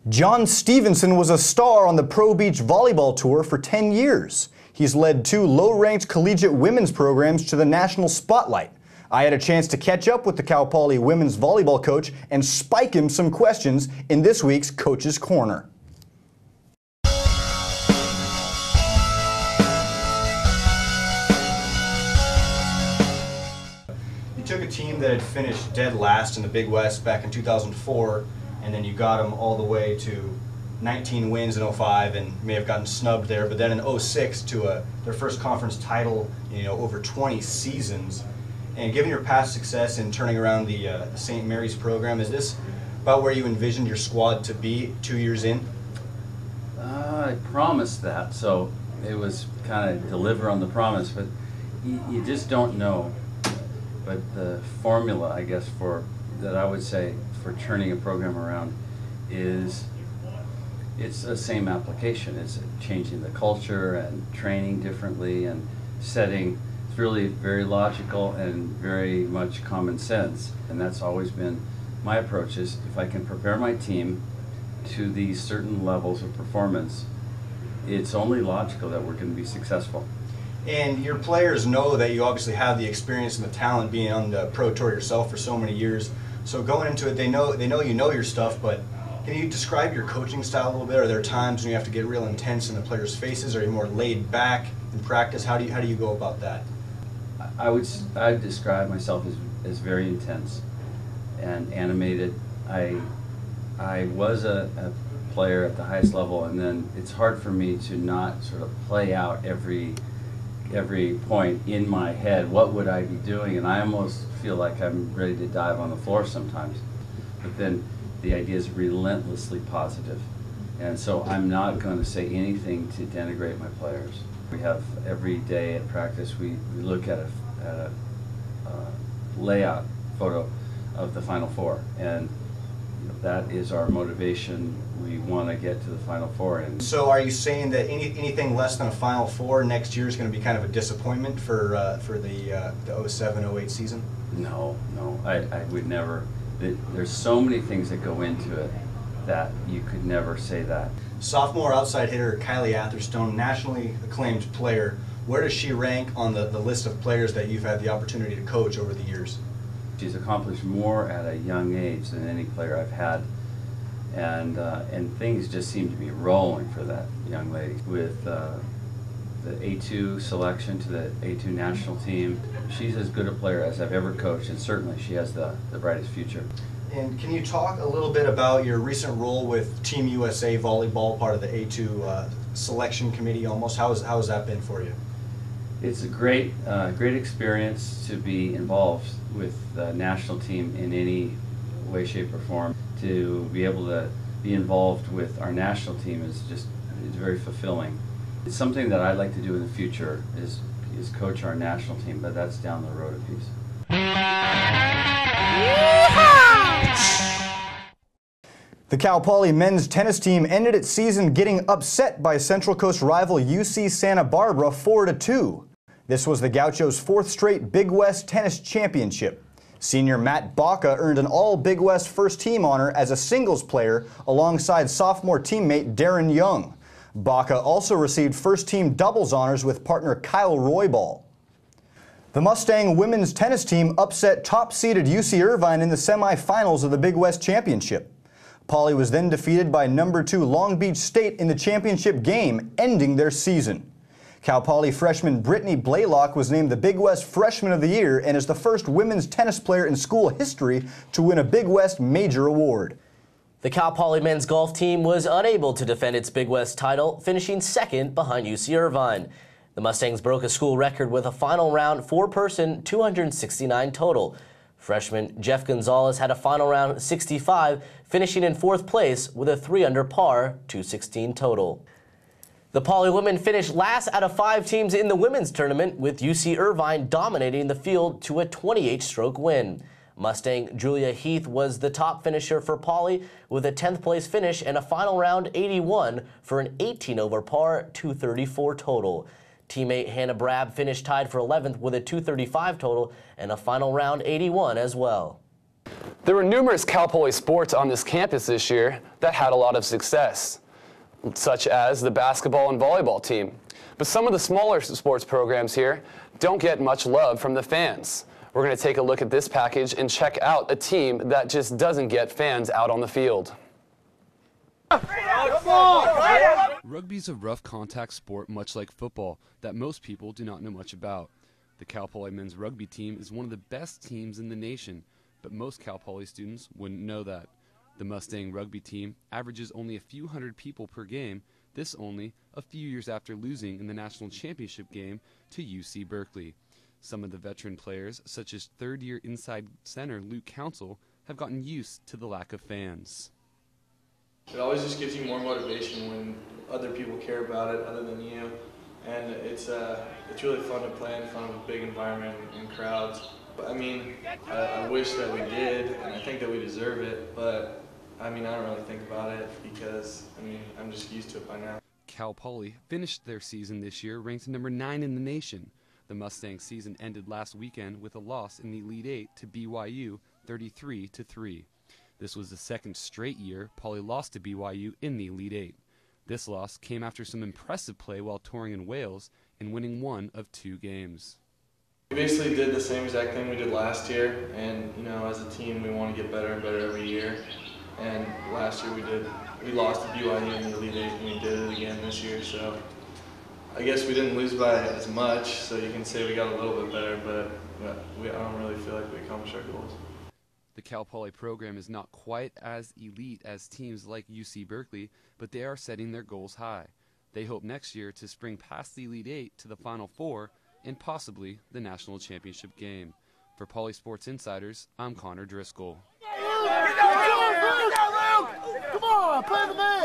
Jon Stevenson was a star on the Pro Beach Volleyball Tour for 10 years. He's led 2 low-ranked collegiate women's programs to the national spotlight. I had a chance to catch up with the Cal Poly women's volleyball coach and spike him some questions in this week's Coach's Corner. You took a team that had finished dead last in the Big West back in 2004, and then you got them all the way to 19 wins in 05 and may have gotten snubbed there, but then in 06 to their first conference title, over 20 seasons. And given your past success in turning around the St. Mary's program, is this about where you envisioned your squad to be 2 years in? I promised that, so it was kind of deliver on the promise, but you just don't know. But the formula, I guess, that I would say for turning a program around is it's the same application. It's changing the culture and training differently and setting. It's really very logical and very much common sense. And that's always been my approach, is if I can prepare my team to these certain levels of performance, it's only logical that we're going to be successful. And your players know that you obviously have the experience and the talent being on the pro tour yourself for so many years. So going into it, they know you know your stuff, but can you describe your coaching style a little bit? Are there times when you have to get real intense in the players' faces? Are you more laid back in practice? How do you go about that? I'd describe myself as very intense and animated. I was a player at the highest level, and then it's hard for me to not sort of play out every point in my head. What would I be doing? And I almost feel like I'm ready to dive on the floor sometimes. But then the idea is relentlessly positive. And so I'm not going to say anything to denigrate my players. We have every day at practice, we look at a layout photo of the Final Four. And that is our motivation. We want to get to the Final Four. And so are you saying that anything less than a Final Four next year is going to be kind of a disappointment for the 07-08 season? No, I would never. There's so many things that go into it that you could never say that. Sophomore outside hitter Kylie Atherstone, nationally acclaimed player. Where does she rank on the list of players that you've had the opportunity to coach over the years? She's accomplished more at a young age than any player I've had, and things just seem to be rolling for that young lady. With the A2 selection to the A2 national team, she's as good a player as I've ever coached, and certainly she has the brightest future. And can you talk a little bit about your recent role with Team USA Volleyball, part of the A2 selection committee almost? How has that been for you? It's a great experience to be involved with the national team in any way, shape, or form. To be able to be involved with our national team is very fulfilling. It's something that I'd like to do in the future is coach our national team, but that's down the road a piece. The Cal Poly men's tennis team ended its season getting upset by Central Coast rival UC Santa Barbara 4-2. This was the Gauchos' 4th straight Big West Tennis Championship. Senior Matt Baca earned an all-Big West first team honor as a singles player alongside sophomore teammate Darren Young. Baca also received first team doubles honors with partner Kyle Roybal. The Mustang women's tennis team upset top-seeded UC Irvine in the semifinals of the Big West Championship. Poly was then defeated by number 2 Long Beach State in the championship game, ending their season. Cal Poly freshman Brittany Blaylock was named the Big West Freshman of the Year and is the first women's tennis player in school history to win a Big West major award. The Cal Poly men's golf team was unable to defend its Big West title, finishing second behind UC Irvine. The Mustangs broke a school record with a final round 4-person 269 total. Freshman Jeff Gonzalez had a final round 65, finishing in 4th place with a 3-under par 216 total. The Poly women finished last out of 5 teams in the women's tournament, with UC Irvine dominating the field to a 28-stroke win. Mustang Julia Heath was the top finisher for Poly with a 10th place finish and a final round 81 for an 18-over par 234 total. Teammate Hannah Brab finished tied for 11th with a 235 total and a final round 81 as well. There were numerous Cal Poly sports on this campus this year that had a lot of success, such as the basketball and volleyball team. But some of the smaller sports programs here don't get much love from the fans. We're going to take a look at this package and check out a team that just doesn't get fans out on the field. Rugby's a rough contact sport much like football that most people do not know much about. The Cal Poly men's rugby team is one of the best teams in the nation, but most Cal Poly students wouldn't know that. The Mustang rugby team averages only a few hundred people per game, this only a few years after losing in the national championship game to UC Berkeley. Some of the veteran players, such as third-year inside center Luke Council, have gotten used to the lack of fans. It always just gives you more motivation when other people care about it other than you, and it's really fun to play in front of a big environment and crowds. I mean, I wish that we did, and I think that we deserve it, but I mean, I don't really think about it because, I mean, I'm just used to it by now. Cal Poly finished their season this year ranked number 9 in the nation. The Mustang season ended last weekend with a loss in the Elite 8 to BYU 33-3. This was the second straight year Poly lost to BYU in the Elite 8. This loss came after some impressive play while touring in Wales and winning 1 of 2 games. We basically did the same exact thing we did last year, and you know, as a team we want to get better and better every year. And last year we lost to BYU in the Elite 8 and we did it again this year, so I guess we didn't lose by as much, so you can say we got a little bit better, but I don't really feel like we accomplished our goals. The Cal Poly program is not quite as elite as teams like UC Berkeley, but they are setting their goals high. They hope next year to spring past the Elite 8 to the Final Four and possibly the national championship game. For Poly Sports Insiders, I'm Connor Driscoll. Come on, play the man!